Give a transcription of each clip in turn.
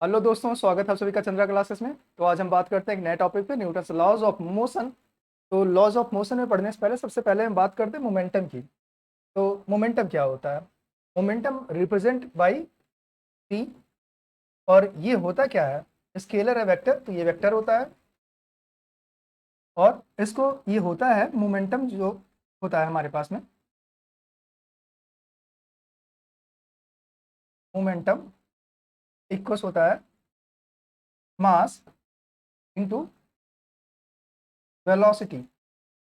Hello दोस्तों, स्वागत है आप सभी का चंद्रा क्लासेस में। तो आज हम बात करते हैं एक नए टॉपिक पे, न्यूटन्स लॉज ऑफ मोशन। तो लॉज ऑफ मोशन में पढ़ने से पहले सबसे पहले हम बात करते हैं मोमेंटम की। तो मोमेंटम क्या होता है? Momentum represent by P. और ये होता क्या है? स्केलर है, वेक्टर, तो ये वेक्टर होता है। और इसको ये होता है मोमेंटम जो होता है हमारे पास में, मोमेंटम इक्वल्स होता है मास इंटू वेलोसिटी।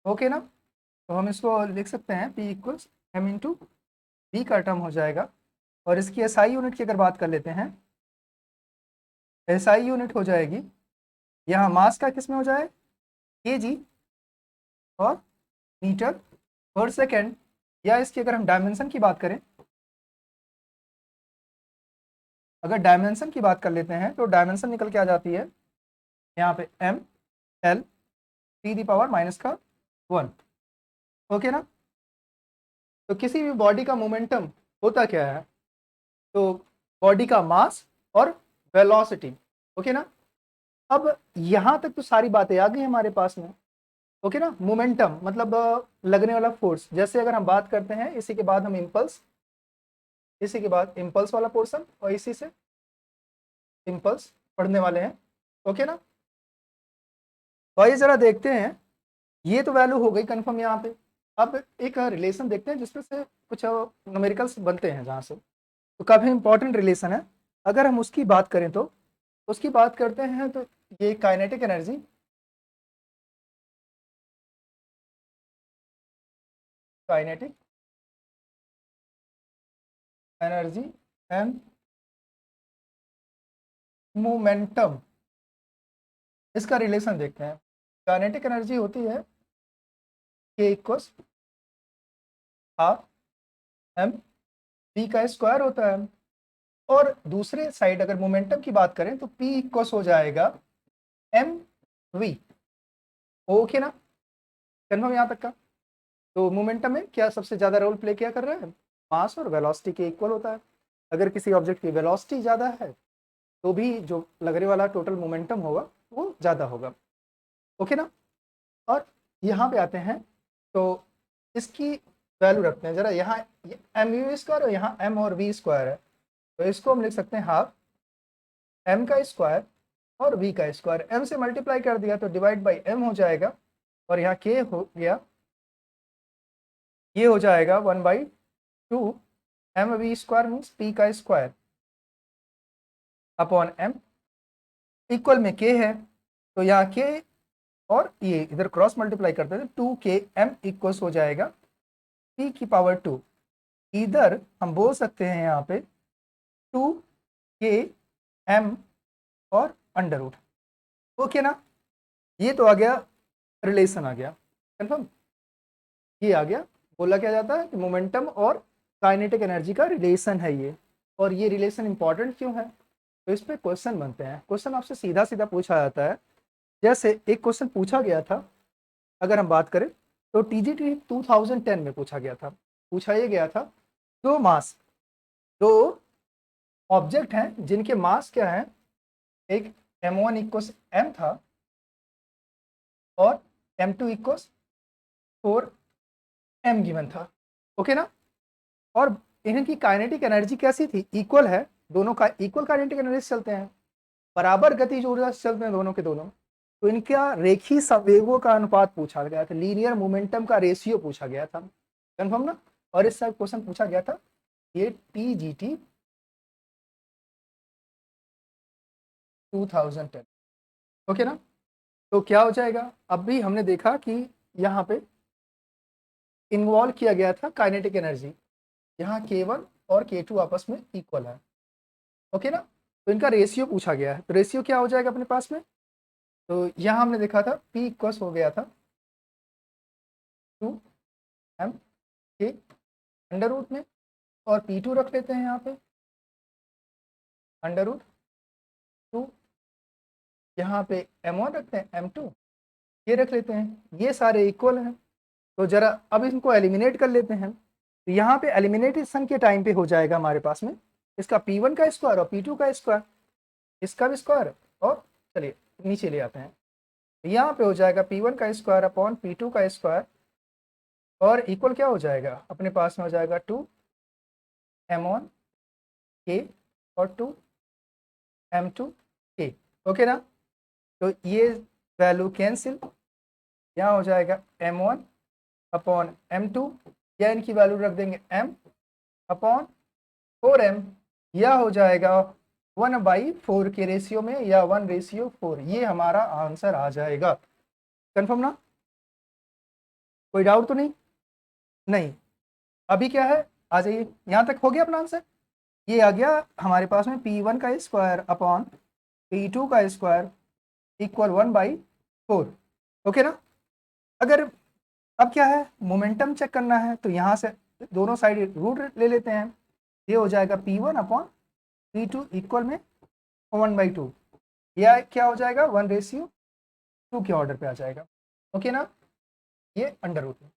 ओके ना? तो हम इसको लिख सकते हैं P equals M into B का टर्म हो जाएगा। और इसकी एसआई यूनिट की अगर बात कर लेते हैं, एसआई यूनिट हो जाएगी, यहाँ मास का किस में हो जाए, केजी और मीटर पर सेकेंड। या इसकी अगर हम डायमेंशन की बात करें, अगर डायमेंशन की बात कर लेते हैं तो डायमेंशन निकल के आ जाती है यहाँ पे M L T the power minus का 1। ओके ना? तो किसी भी बॉडी का मोमेंटम होता क्या है? तो बॉडी का मास और वेलोसिटी। ओके ना? अब यहां तक तो सारी बातें आ गई हमारे पास में। ओके ना? मोमेंटम मतलब लगने वाला फोर्स। जैसे अगर हम बात करते हैं, इसी के बाद हम इम्पल्स, इसी के बाद इम्पल्स वाला पोर्शन, और इसी से इम्पल्स पढ़ने वाले हैं। ओके ना? तो आइए जरा देखते हैं। ये तो वैल्यू हो गई कंफर्म यहाँ पे। अब एक रिलेशन देखते हैं जिसमें से कुछ न्यूमेरिकल्स बनते हैं जहाँ से। तो काफी इंपॉर्टेंट रिलेशन है। अगर हम उसकी बात करें तो उसकी बात करते हैं तो ये kinetic energy, kinetic energy and momentum, इसका रिलेशन देखते हैं। काइनेटिक एनर्जी होती है के इक्वल्स हाफ एम पी का स्क्वायर होता है। और दूसरे साइड अगर मोमेंटम की बात करें तो पी इक्वल्स हो जाएगा एम वी। ओके ना? कन्फर्म यहाँ तक का? तो मोमेंटम में क्या सबसे ज्यादा रोल प्ले क्या कर रहा है? मास और वेलोसिटी के इक्वल होता है। अगर किसी ऑब्जेक्ट की वेलोसिटी ज्यादा है तो भी जो लगने वाला टोटल मोमेंटम होगा वो ज्यादा होगा। ओके ना? और यहाँ पे आते हैं तो इसकी वैल्यू रखते हैं जरा। यहाँ एम यू स्क्वायर और यहाँ एम और वी स्क्वायर है, तो इसको हम लिख सकते हैं हाफ एम का स्क्वायर और वी का स्क्वायर। एम से मल्टीप्लाई कर दिया तो डिवाइड बाई एम हो जाएगा। और यहाँ के हो गया, ये हो जाएगा 1/2 M V square means P का स्क्वायर अपॉन एम। इक्वल में के है, तो यहाँ के और ये इधर क्रॉस मल्टीप्लाई करते हैं, 2 km इक्वल्स हो जाएगा p⁻²। इधर हम बोल सकते हैं यहाँ पे 2 km और अंडर रूट। ओके ना? ये तो आ गया, रिलेशन आ गया कंफर्म। ये आ गया, बोला क्या जाता है कि मोमेंटम और काइनेटिक एनर्जी का रिलेशन है ये। और ये रिलेशन इंपॉर्टेंट क्यों है? तो इस पे क्वेश्चन बनते हैं। क्वेश्चन आपसे सीधा सीधा पूछा जाता है। जैसे एक क्वेश्चन पूछा गया था, अगर हम बात करें तो टीजीटी 2010 में पूछा गया था। पूछा ये गया था, दो मास, दो ऑब्जेक्ट हैं जिनके मास क्या है, एक m1 इक्वस m था और m2 इक्वस 4m गिवन था। ओके ना? और इनकी काइनेटिक एनर्जी कैसी थी? इक्वल है, दोनों का इक्वल काइनेटिक एनर्जी चलते हैं, बराबर गतिज ऊर्जा से चलते हैं दोनों के दोनों। तो इनका रेखीय संवेगों का अनुपात पूछा गया था, लीनियर मोमेंटम का रेशियो पूछा गया था। कंफर्म ना? और इस टाइप क्वेश्चन पूछा गया था ये टीजीटी 2010। ओके ना? तो क्या हो जाएगा? अब भी हमने देखा कि यहाँ पे इन्वॉल्व किया गया था काइनेटिक एनर्जी। यहाँ K1 और K2 आपस में इक्वल है। ओके ना? तो इनका रेशियो पूछा गया है, तो रेशियो क्या हो जाएगा अपने पास में? तो यहाँ हमने देखा था P इक्वस हो गया था 2m के अंडर रूट में, और P2 रख लेते हैं यहाँ पे अंडर रूट 2, यहाँ पे m1 रखते हैं m2, ये रख लेते हैं, ये सारे इक्वल हैं। तो जरा अब इनको एलिमिनेट कर लेते हैं। तो यहाँ पे एलिमिनेटेशन के टाइम पे हो जाएगा हमारे पास में इसका P1 का स्क्वायर और P2 का स्क्वायर। इसका भी स्क्वायर, और चलिए नीचे ले आते हैं, यहाँ पे हो जाएगा P1 का स्क्वायर अपॉन P2 का स्क्वायर, और इक्वल क्या हो जाएगा, अपने पास में हो जाएगा 2m1k और 2m2k। ओके ना, तो ये वैल्यू कैंसिल, यहाँ हो जाएगा m1 अपॉन m2, या इनकी वैल्यू रख देंगे m अपॉन 4m, यह हो जाएगा 1/4 के रेशियो में, या 1:4, ये हमारा आंसर आ जाएगा। कंफर्म ना, कोई डाउट तो नहीं? नहीं, अभी क्या है, आ जाइए, यहाँ तक हो गया अपना आंसर। ये आ गया हमारे पास में P1 का स्क्वायर अपॉन P2 का स्क्वायर इक्वल 1/4। ओके ना, अगर अब क्या है, मोमेंटम चेक करना है, तो यहाँ से दोनों साइड रूट ले लेते हैं, ये हो जाएगा P1 अपॉन P2 इक्वल में 1/2, या क्या हो जाएगा 1:2 के ऑर्डर पे आ जाएगा। ओके ना, ये अंडर रूट है।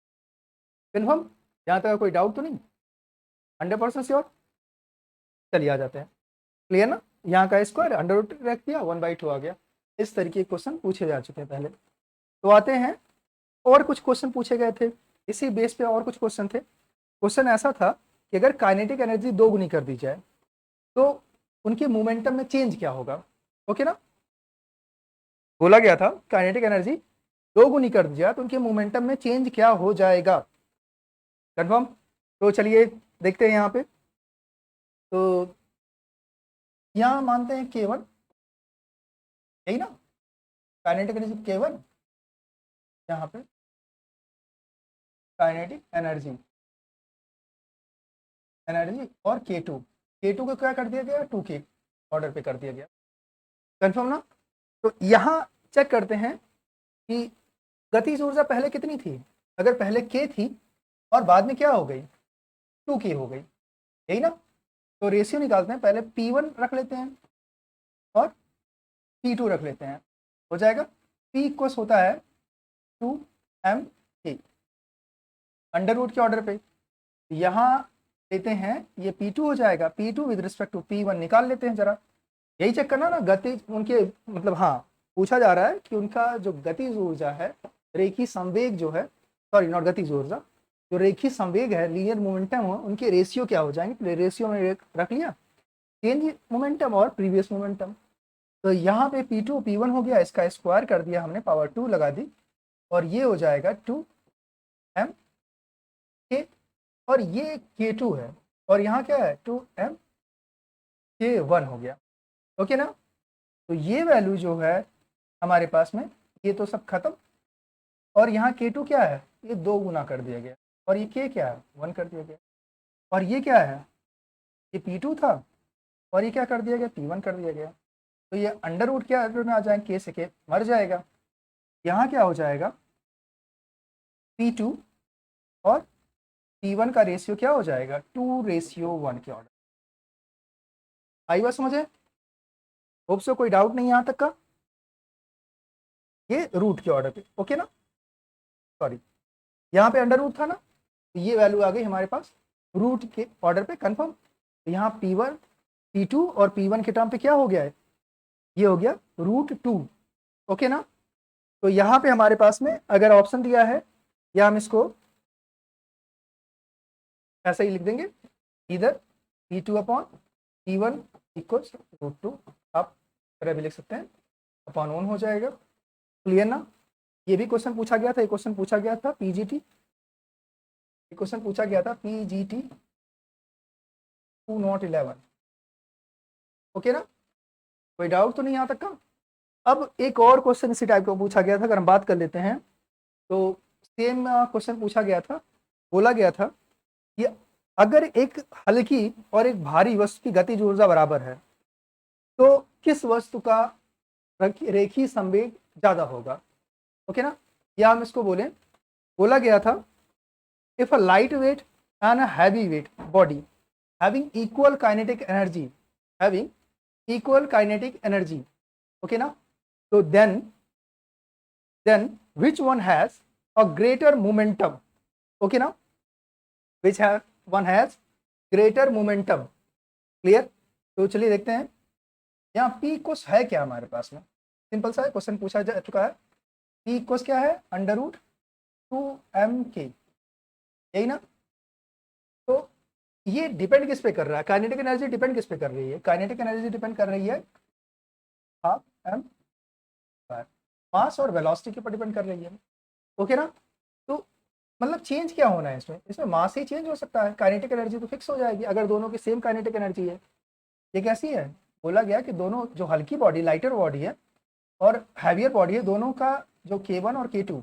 कन्फर्म, यहाँ तक कोई डाउट तो नहीं, 100% श्योर? चलिए आ जाते हैं, क्लियर ना, यहाँ का स्क्वायर अंडर रूट रख दिया, 1/2 आ गया। इस तरीके के क्वेश्चन पूछे जा चुके हैं पहले। तो आते हैं, और कुछ क्वेश्चन पूछे गए थे इसी बेस पे, और कुछ क्वेश्चन थे। क्वेश्चन ऐसा था कि अगर काइनेटिक एनर्जी 2 गुनी कर दी जाए तो उनके मोमेंटम में चेंज क्या होगा। ओके ना, बोला गया था काइनेटिक एनर्जी 2 गुनी कर दी जाए तो उनके मोमेंटम में चेंज क्या हो जाएगा। कंफर्म, तो चलिए देखते हैं यहाँ पे। तो यहाँ मानते हैं K1, यही ना, काइनेटिक एनर्जी K1, यहाँ पे काइनेटिक एनर्जी और K2 को क्या कर दिया गया, 2K ऑर्डर पे कर दिया गया। कंफर्म ना, तो यहाँ चेक करते हैं कि गतिज ऊर्जा पहले कितनी थी, अगर पहले K थी और बाद में क्या हो गई, 2K हो गई, यही ना। तो रेशियो निकालते हैं, पहले P1 रख लेते हैं और P2 रख लेते हैं, हो जाएगा P इक्वल होता है 2m अंडर रूट के ऑर्डर पे। यहाँ लेते हैं, ये P2 हो जाएगा, P2 with respect to P1 निकाल लेते हैं जरा, यही चेक करना ना गति उनके, मतलब हाँ पूछा जा रहा है कि उनका जो गतिज ऊर्जा है, रेखी संवेग जो है, सॉरी नॉट गतिज ऊर्जा, जो रेखी संवेग है, लीनियर मोमेंटम हो, उनके रेशियो क्या हो जाएंगे, रेशियो में रख लिया चेंज मोमेंटम और प्रीवियस मोमेंटम। तो यहाँ पे P2 P1 हो गया, इसका स्क्वायर कर दिया हमने, पावर 2 लगा दी, और ये हो जाएगा 2m K, और ये K2 है, और यहाँ क्या है 2m K1 हो गया। ओके ना, तो ये वैल्यू जो है हमारे पास में, ये तो सब खत्म, और यहाँ K2 क्या है, ये 2 गुना कर दिया गया, और ये K क्या है 1 कर दिया गया, और ये क्या है, ये P2 था और ये क्या कर दिया गया, P1 कर दिया गया। तो ये अंडर रूट क्या में आ जाएंगे, K से K मर जाएगा, यहाँ क्या हो जाएगा P2 और P1 का रेशियो क्या हो जाएगा, 2:1 के ऑर्डर। आई बात समझे, होप सो, कोई डाउट नहीं यहाँ तक का, ये रूट के ऑर्डर पे। ओके ना, सॉरी यहाँ पे अंडर रूट था ना, तो ये वैल्यू आ गई हमारे पास रूट के ऑर्डर पे। कंफर्म, तो यहाँ P1 P2 और P1 के टर्म पे क्या हो गया है, ये हो गया √2। ओके ना, तो यहाँ पे हमारे पास में अगर ऑप्शन दिया है, या हम इसको ऐसे ही लिख देंगे, इधर P2 अपॉन P1 इक्वल्स √2, आप तरह भी लिख सकते हैं, अपॉन 1 हो जाएगा। क्लियर ना, ये भी क्वेश्चन पूछा गया था, एक क्वेश्चन पूछा गया था PGT, एक क्वेश्चन पूछा गया था PGT 2011। ओके ना, कोई डाउट तो नहीं यहाँ तक का। अब एक और क्वेश्चन इसी टाइप का पूछा गया था, अगर हम बात कर लेते हैं, तो सेम क्वेश्चन पूछा गया था, बोला गया था कि अगर एक हल्की और एक भारी वस्तु की गतिज ऊर्जा बराबर है तो किस वस्तु का रेखीय संवेग ज्यादा होगा। ओके ना, या हम इसको बोलें, बोला गया था if a light weight and a heavy weight body having equal kinetic energy, okay ना, तो then which one has a greater momentum, okay ना, which one has greater momentum, clear। तो चलिए देखते हैं, यहाँ पी इक्वस है क्या हमारे पास में, सिंपल सा क्वेश्चन पूछा जा चुका है। पी इक्वस क्या है, √2m_k, यही ना। तो ये डिपेंड किस पे कर रहा है, काइनेटिक एनर्जी डिपेंड किस पे कर रही है, काइनेटिक एनर्जी डिपेंड कर रही है हाफ एम स्क्वायर, मास और वेलोसिटी के ऊपर डिपेंड कर रही है। ओके ना। तो मतलब चेंज क्या होना है इसमें, इसमें मास ही चेंज हो सकता है, काइनेटिक एनर्जी तो फिक्स हो जाएगी अगर दोनों की सेम काइनेटिक एनर्जी है। ये कैसी है, बोला गया कि दोनों जो हल्की बॉडी लाइटर बॉडी है और हैवियर बॉडी है, दोनों का जो K1 और K2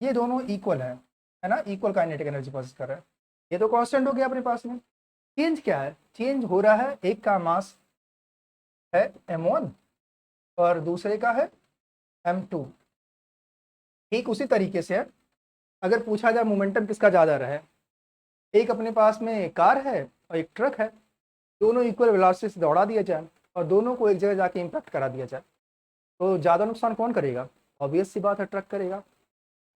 ये दोनों इक्वल है ना, इक्वल काइनेटिक एनर्जी प्रोसेस कर रहा है। ये तो कांस्टेंट हो गया अपने पास में। चेंज क्या है, चेंज हो रहा है, एक का मास है m1 और दूसरे का है m2। ठीक उसी तरीके से है, अगर पूछा जाए मोमेंटम किसका ज़्यादा रहा है, एक अपने पास में कार है और एक ट्रक है, दोनों इक्वल वेलोसिटी से दौड़ा दिया जाए और दोनों को एक जगह जाके इम्पैक्ट करा दिया जाए, तो ज़्यादा नुकसान कौन करेगा, ऑब्वियस सी बात है ट्रक करेगा।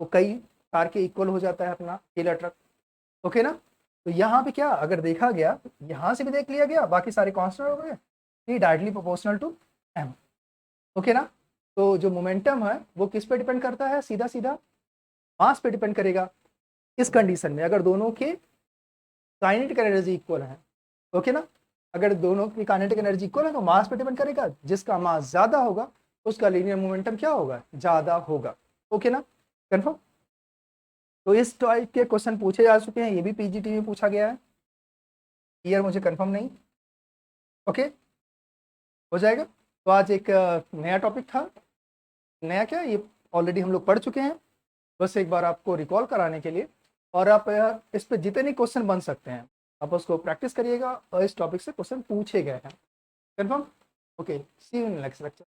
वो कई कार के इक्वल हो जाता है अपना अकेला ट्रक। ओके ना। तो यहाँ पे क्या अगर देखा गया, यहाँ से भी देख लिया गया, बाकी सारे कांस्टेंट हो गए, ये directly proportional to m। Okay ना। तो जो मोमेंटम है वो किस पे डिपेंड करता है, सीधा सीधा मास पे डिपेंड करेगा। इस कंडीशन में अगर दोनों के काइनेटिक एनर्जी इक्वल है, ओके ना, अगर दोनों की काइनेटिक एनर्जी इक्वल है तो मास पे डिपेंड करेगा, जिसका मास ज़्यादा होगा उसका लीनियर मोमेंटम क्या होगा, ज़्यादा होगा। ओके ना, कन्फर्म। तो इस टाइप के क्वेश्चन पूछे जा चुके हैं, ये भी पीजीटी में पूछा गया है, ईयर मुझे कंफर्म नहीं। ओके, हो जाएगा। तो आज एक नया टॉपिक था, नया क्या, ये ऑलरेडी हम लोग पढ़ चुके हैं, बस एक बार आपको रिकॉल कराने के लिए। और आप इस पे जितने क्वेश्चन बन सकते हैं आप उसको प्रैक्टिस करिएगा, और इस टॉपिक से क्वेश्चन पूछे गए हैं। Confirm. Okay, see you in next lecture.